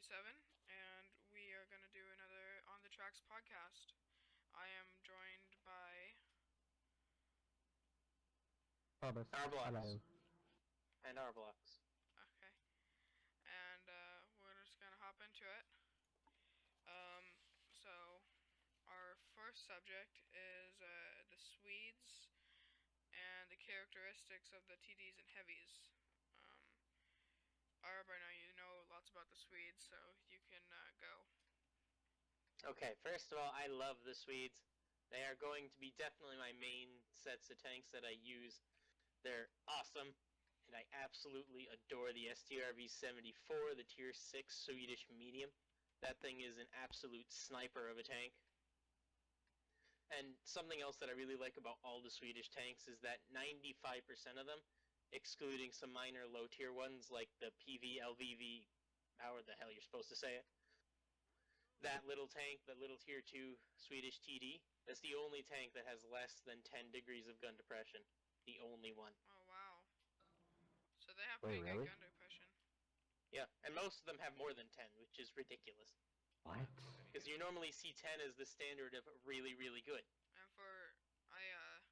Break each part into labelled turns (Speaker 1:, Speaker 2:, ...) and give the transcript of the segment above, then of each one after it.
Speaker 1: 97, and we are going to do another On the Tracks podcast. I am joined by.
Speaker 2: Thomas.
Speaker 3: Arblox.
Speaker 2: Hello.
Speaker 3: And Arblox.
Speaker 1: Okay. And we're just going to hop into it. So, our first subject is the Swedes and the characteristics of the TDs and heavies. Arb, I know you know lots about the Swedes, so you can go.
Speaker 3: Okay, first of all, I love the Swedes. They are going to be definitely my main sets of tanks that I use. They're awesome, and I absolutely adore the STRV-74, the Tier 6 Swedish medium. That thing is an absolute sniper of a tank. And something else that I really like about all the Swedish tanks is that 95% of them, excluding some minor low-tier ones like the PV, LVV, however the hell you're supposed to say it, that little tank, that little Tier 2 Swedish TD, that's the only tank that has less than 10 degrees of gun depression. The only one.
Speaker 1: Oh, wow. So they have
Speaker 2: Wait,
Speaker 1: pretty
Speaker 2: really?
Speaker 1: good gun depression.
Speaker 3: Yeah, and most of them have more than 10, which is ridiculous.
Speaker 2: What?
Speaker 3: Because you normally see 10 as the standard of really, really good.
Speaker 1: And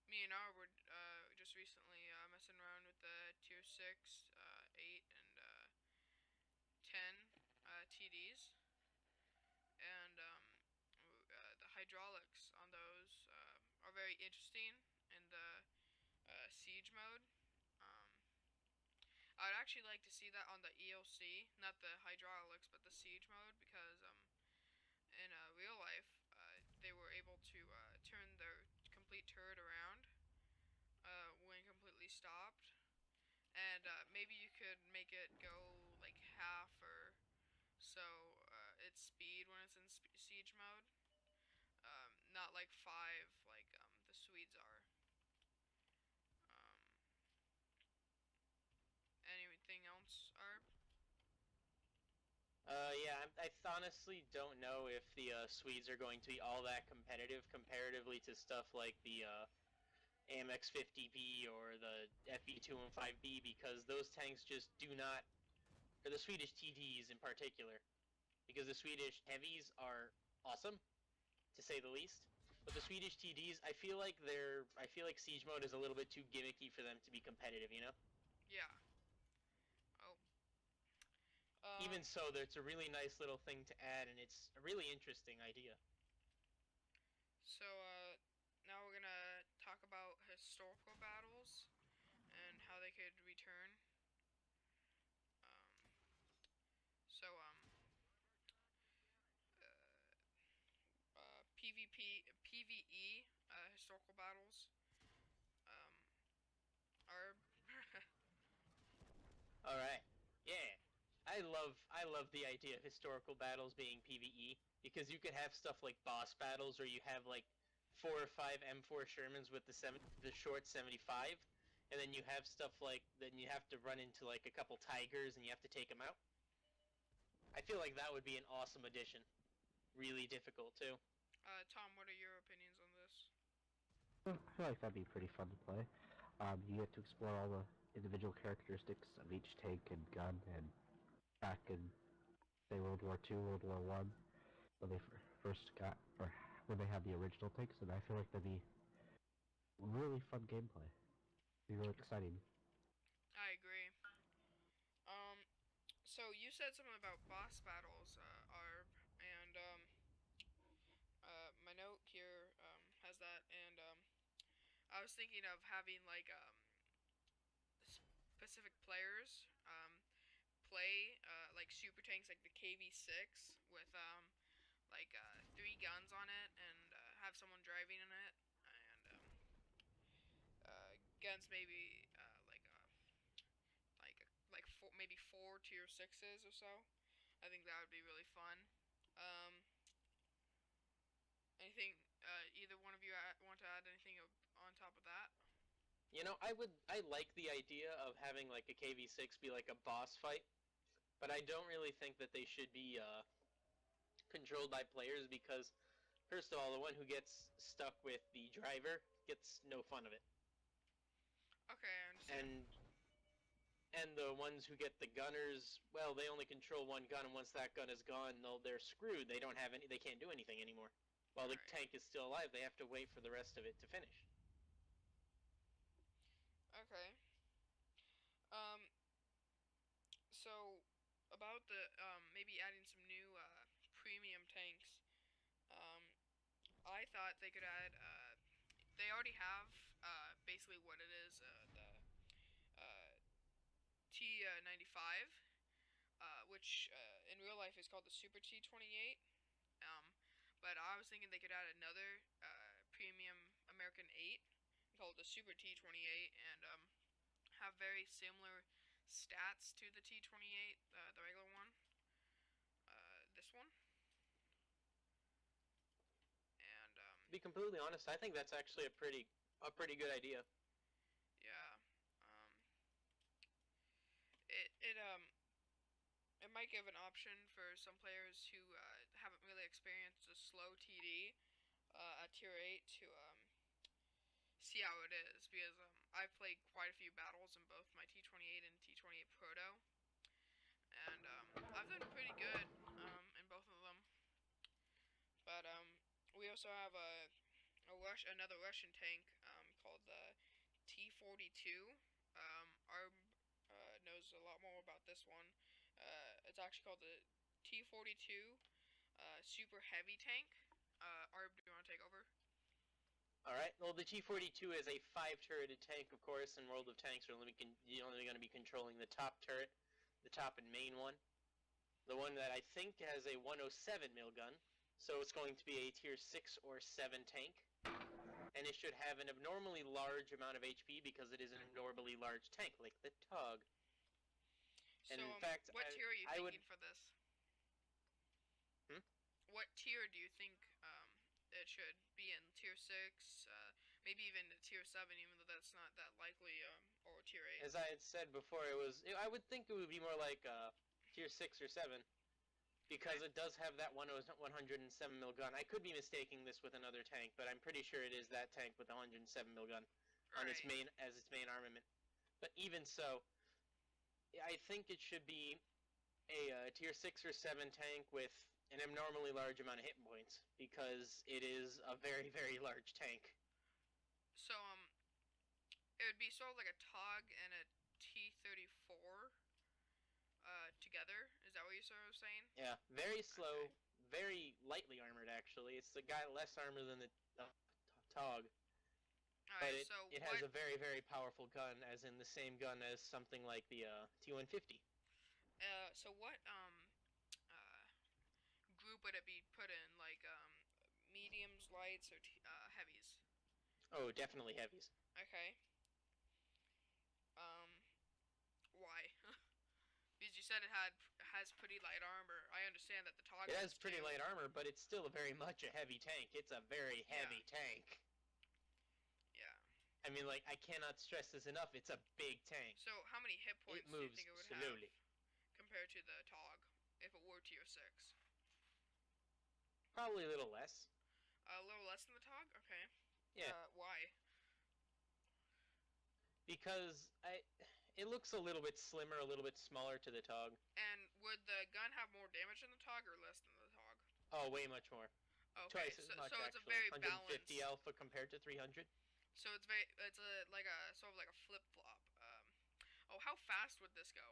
Speaker 1: me and R were just recently messing around with the Tier 6, 8, and 10 TDs. And the hydraulics on those are very interesting in the siege mode. I'd actually like to see that on the EOC, not the hydraulics, but the siege mode, because in real life, they were able to turn their complete turret around when completely stopped, and maybe you could make it go like half or so its speed when it's in siege mode, not like 5 like the Swedes are. Anything else, Arb?
Speaker 3: Yeah, I honestly don't know if the Swedes are going to be all that competitive comparatively to stuff like the AMX 50B or the FE 215B, because those tanks just do not, or the Swedish TDs in particular, because the Swedish heavies are awesome, to say the least. But the Swedish TDs, I feel like siege mode is a little bit too gimmicky for them to be competitive, you know?
Speaker 1: Yeah. Oh.
Speaker 3: Even so, it's a really nice little thing to add, and it's a really interesting idea.
Speaker 1: So, now we're gonna talk about historical battles and how they could return. So, PvE, historical battles, are,
Speaker 3: Alright. Yeah. I love the idea of historical battles being PvE, because you could have stuff like boss battles, or you have like 4 or 5 M4 Shermans with the short 75, and then you have stuff like, then you have to run into like a couple tigers and you have to take them out. I feel like that would be an awesome addition. Really difficult too.
Speaker 1: Tom, what are your opinions on this?
Speaker 2: I feel like that'd be pretty fun to play. You get to explore all the individual characteristics of each tank and gun, and back in, say, World War II, World War One, when they first got, or when they had the original tanks, and I feel like that'd be really fun gameplay. Be really exciting.
Speaker 1: I agree. So you said something about boss battles, Arb, and, my note here, has that, and, I was thinking of having, like, specific players, play, like, super tanks like the KV-6 with, like, 3 guns on it, and, have someone driving in it, and, guns maybe, like four, maybe 4 tier 6s or so. I think that would be really fun. Anything, either one of you want to add anything on top of that?
Speaker 3: You know, I like the idea of having like a KV-6 be like a boss fight, but I don't really think that they should be controlled by players, because first of all, the one who gets stuck with the driver gets no fun of it.
Speaker 1: Okay, I understand.
Speaker 3: And And the ones who get the gunners, well, they only control one gun, and once that gun is gone, they're screwed. They don't have any. They can't do anything anymore. While the
Speaker 1: Right.
Speaker 3: tank is still alive, they have to wait for the rest of it to finish.
Speaker 1: Okay. Um. So about the maybe adding some new premium tanks. Um. I thought they could add. They already have basically what it is. The T95. Which in real life is called the Super T28. Um, but I was thinking they could add another premium American 8 called the Super T28 and have very similar stats to the T28, the regular one. This one. And
Speaker 3: To be completely honest, I think that's actually a pretty good idea.
Speaker 1: yeah, um, it might give an option for some players who haven't really experienced a slow TD at tier 8 to see how it is because I've played quite a few battles in both my T28 and T28 Proto, and I've done pretty good in both of them. But we also have another Russian tank called the T42. Arb knows a lot more about this one. It's actually called the T42 Super Heavy Tank. Arb, do you want to take over?
Speaker 3: Alright, well, the T-42 is a 5-turreted tank, of course. In World of Tanks, you're only going to be controlling the top turret, the top and main one. The one that I think has a 107 mil gun, so it's going to be a tier 6 or 7 tank. And it should have an abnormally large amount of HP because it is an abnormally large tank, like the TOG. And
Speaker 1: So,
Speaker 3: in fact,
Speaker 1: what tier are you
Speaker 3: I
Speaker 1: thinking
Speaker 3: would...
Speaker 1: for this?
Speaker 3: Hmm?
Speaker 1: What tier do you think it should be in? Tier 6, maybe even tier 7, even though that's not that likely, or tier 8.
Speaker 3: As I had said before, I would think it would be more like tier 6 or 7. Because
Speaker 1: Okay.
Speaker 3: it does have that 107 mil gun. I could be mistaking this with another tank, but I'm pretty sure it is that tank with the 107 mil gun on its
Speaker 1: Right.
Speaker 3: main armament. But even so, I think it should be a tier 6 or 7 tank with an abnormally large amount of hit points because it is a very, very large tank.
Speaker 1: So, it would be sort of like a TOG and a T34 together. Is that what you're sort of saying?
Speaker 3: Yeah, very slow,
Speaker 1: Okay.
Speaker 3: very lightly armored actually. It's the guy less armor than the TOG. But
Speaker 1: Alright, so
Speaker 3: it has
Speaker 1: what
Speaker 3: a very, very powerful gun, as in the same gun as something like the T-150.
Speaker 1: what uh group would it be put in? Like mediums, lights, or heavies?
Speaker 3: Oh, definitely heavies.
Speaker 1: Okay. Um, why? Because you said has pretty light armor. I understand that the TOG
Speaker 3: It
Speaker 1: does
Speaker 3: has pretty
Speaker 1: too.
Speaker 3: light armor, but it's still very much a heavy tank. It's a very heavy tank.
Speaker 1: Yeah.
Speaker 3: I mean, like, I cannot stress this enough. It's a big tank.
Speaker 1: So how many hit
Speaker 3: It
Speaker 1: points do you
Speaker 3: moves
Speaker 1: think it would
Speaker 3: slowly.
Speaker 1: have compared to the TOG if it were tier 6?
Speaker 3: Probably a little less.
Speaker 1: A little less than the TOG. Okay.
Speaker 3: Yeah.
Speaker 1: Why?
Speaker 3: Because it looks a little bit slimmer, a little bit smaller to the TOG.
Speaker 1: And would the gun have more damage than the TOG or less than the TOG?
Speaker 3: Oh, way much more.
Speaker 1: Okay,
Speaker 3: Twice as much,
Speaker 1: so it's a
Speaker 3: actually.
Speaker 1: very
Speaker 3: 150
Speaker 1: balanced.
Speaker 3: alpha compared to 300.
Speaker 1: So it's a like a sort of like a flip flop. Oh, how fast would this go?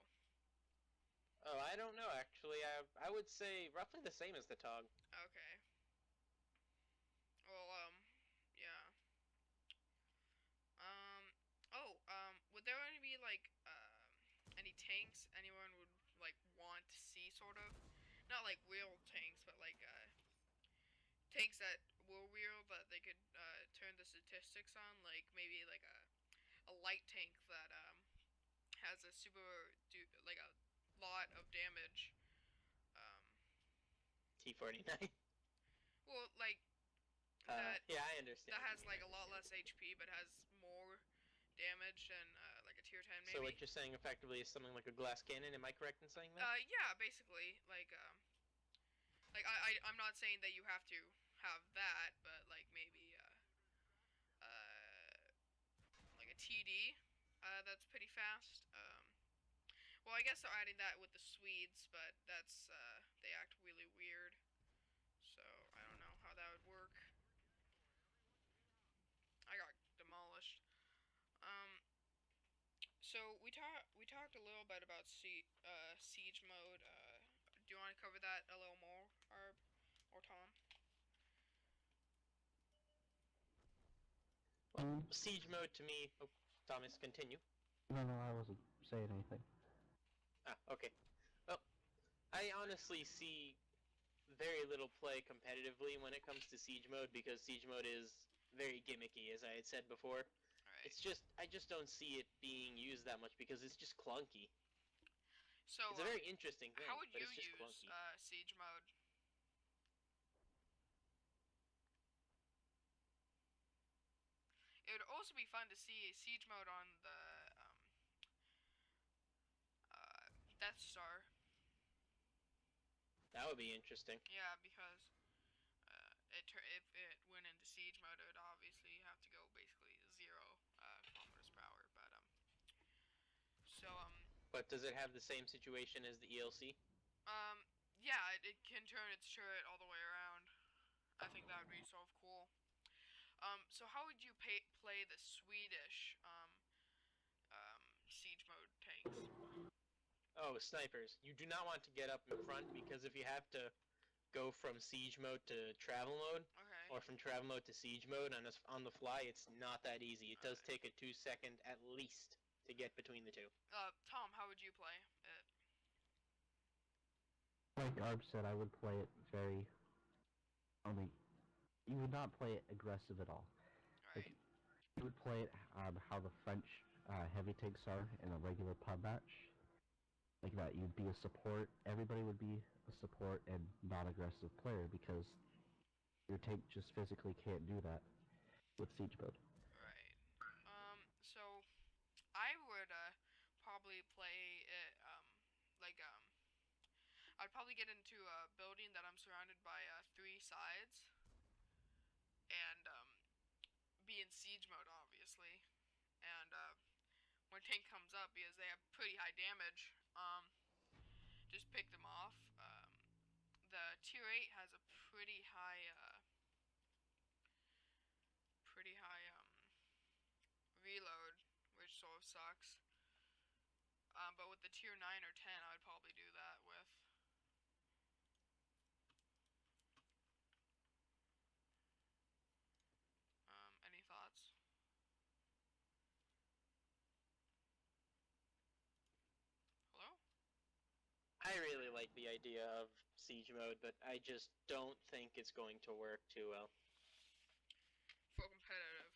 Speaker 3: Oh, I don't know, actually. I would say roughly the same as the TOG.
Speaker 1: Okay. Well, yeah. Um, would there only be like any tanks anyone would like want to see, sort of? Not like real tanks, but like tanks that were real that they could turn the statistics on, like maybe like a light tank that has a like a lot of damage. Um,
Speaker 3: T-49.
Speaker 1: well, like that
Speaker 3: Yeah, I understand.
Speaker 1: that has like a lot less HP but has more damage than like a tier 10 maybe.
Speaker 3: So what you're saying effectively is something like a glass cannon, am I correct in saying that?
Speaker 1: Yeah, basically like I'm not saying that you have to have that, but like maybe like a TD that's pretty fast. Well, I guess they're adding that with the Swedes, but that's they act really weird. So I don't know how that would work. I got demolished. Um, so we talked a little bit about siege mode. Do you want to cover that a little more, Arb or Tom?
Speaker 3: Well, siege mode to me. Oh, Thomas, continue.
Speaker 2: No, I wasn't saying anything.
Speaker 3: Ah, okay. Well, I honestly see very little play competitively when it comes to siege mode because siege mode is very gimmicky, as I had said before.
Speaker 1: Alright.
Speaker 3: It's just I just don't see it being used that much because it's just clunky.
Speaker 1: So
Speaker 3: It's a very interesting thing,
Speaker 1: how would
Speaker 3: but
Speaker 1: you
Speaker 3: it's just
Speaker 1: use
Speaker 3: clunky.
Speaker 1: siege mode? It would also be fun to see siege mode on the Death Star.
Speaker 3: That would be interesting.
Speaker 1: Yeah, because if it went into siege mode, it would obviously have to go basically 0 kilometers per hour. But so
Speaker 3: But does it have the same situation as the ELC?
Speaker 1: yeah, it can turn its turret all the way around. I think that would be so cool. So how would you play the Swedish siege mode tanks?
Speaker 3: Oh, snipers. You do not want to get up in front because if you have to go from siege mode to travel mode,
Speaker 1: Okay.
Speaker 3: or from travel mode to siege mode on the fly, it's not that easy. It does
Speaker 1: Alright.
Speaker 3: take a 2-second at least to get between the two.
Speaker 1: Tom, how would you play it?
Speaker 2: Like Arb said, I would play it very... only... You would not play it aggressive at all.
Speaker 1: Right.
Speaker 2: You would play it how the French heavy tanks are in a regular pub match. Like that, you'd be a support. Everybody would be a support and non-aggressive player because your tank just physically can't do that with siege mode.
Speaker 1: Right. So I would probably play it like I'd probably get into a building that I'm surrounded by 3 sides and be in siege mode obviously. And when tank comes up because they have pretty high damage, just pick them off. The tier 8 has a pretty high reload, which sort of sucks. But with the tier 9 or 10, I would probably do that with. Any thoughts? Hello?
Speaker 3: I really like the idea of siege mode, but I just don't think it's going to work too well.
Speaker 1: For competitive,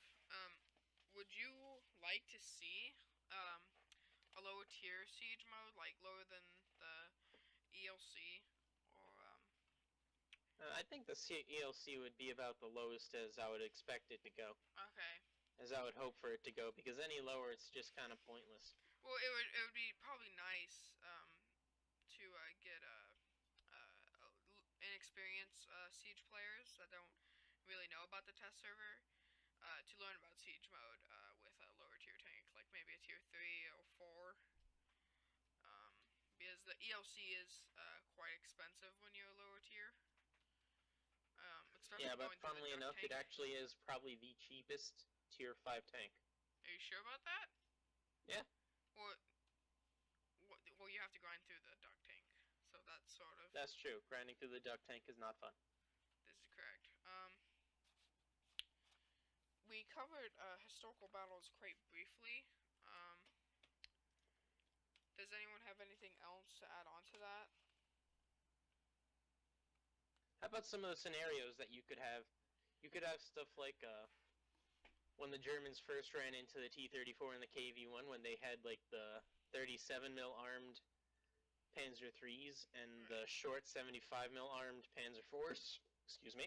Speaker 1: would you like to see a lower tier siege mode, like lower than the ELC, or
Speaker 3: I think the ELC would be about the lowest as I would expect it to go,
Speaker 1: okay.
Speaker 3: as I would hope for it to go, because any lower it's just kind of pointless.
Speaker 1: Well, it would be probably nice to get inexperienced siege players that don't really know about the test server to learn about siege mode with a lower tier tank, like maybe a tier 3 or 4. Because the ELC is quite expensive when you're a lower tier. Especially
Speaker 3: Yeah, but
Speaker 1: going through
Speaker 3: funnily
Speaker 1: the
Speaker 3: enough,
Speaker 1: tank.
Speaker 3: it actually is probably the cheapest tier 5 tank.
Speaker 1: Are you sure about that?
Speaker 3: Yeah.
Speaker 1: Well, you have to grind through the duck tank, so that's sort of.
Speaker 3: That's true. Grinding through the duck tank is not fun.
Speaker 1: This is correct. We covered historical battles quite briefly. Does anyone have anything else to add on to that?
Speaker 3: How about some of the scenarios that you could have? You could have stuff like when the Germans first ran into the T-34 and the KV-1, when they had like the 37 mil armed Panzer IIIs and the short 75 mil armed Panzer IVs. Excuse me.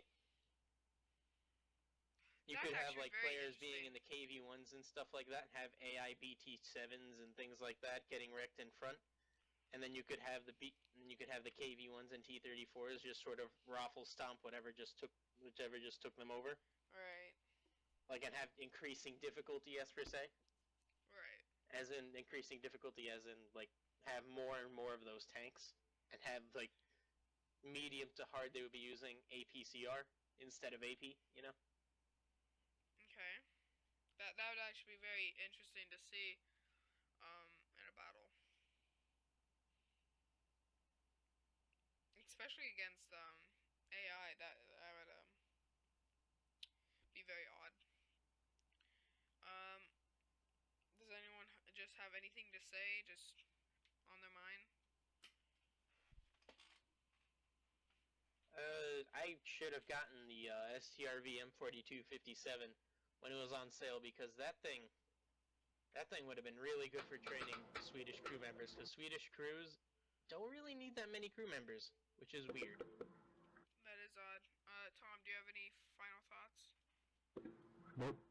Speaker 3: You
Speaker 1: That's
Speaker 3: could have
Speaker 1: actually
Speaker 3: like
Speaker 1: very
Speaker 3: players being in
Speaker 1: interesting.
Speaker 3: the KV-1s and stuff like that, have AI BT-7s and things like that getting wrecked in front, and then you could have the KV-1s and T-34s just sort of raffle stomp whichever just took them over,
Speaker 1: Right.
Speaker 3: like, and have increasing difficulty as per se,
Speaker 1: Right.
Speaker 3: as in increasing difficulty as in like have more and more of those tanks, and have like medium to hard they would be using APCR instead of AP. You know.
Speaker 1: Okay. That would actually be very interesting to see in a battle. Especially against AI, that would be very odd. Um, does anyone just have anything to say, just on their mind?
Speaker 3: I should have gotten the STRV M4257 when it was on sale because that thing would have been really good for training Swedish crew members because Swedish crews don't really need that many crew members, which is weird.
Speaker 1: That is odd. Tom, do you have any final thoughts?
Speaker 2: Nope.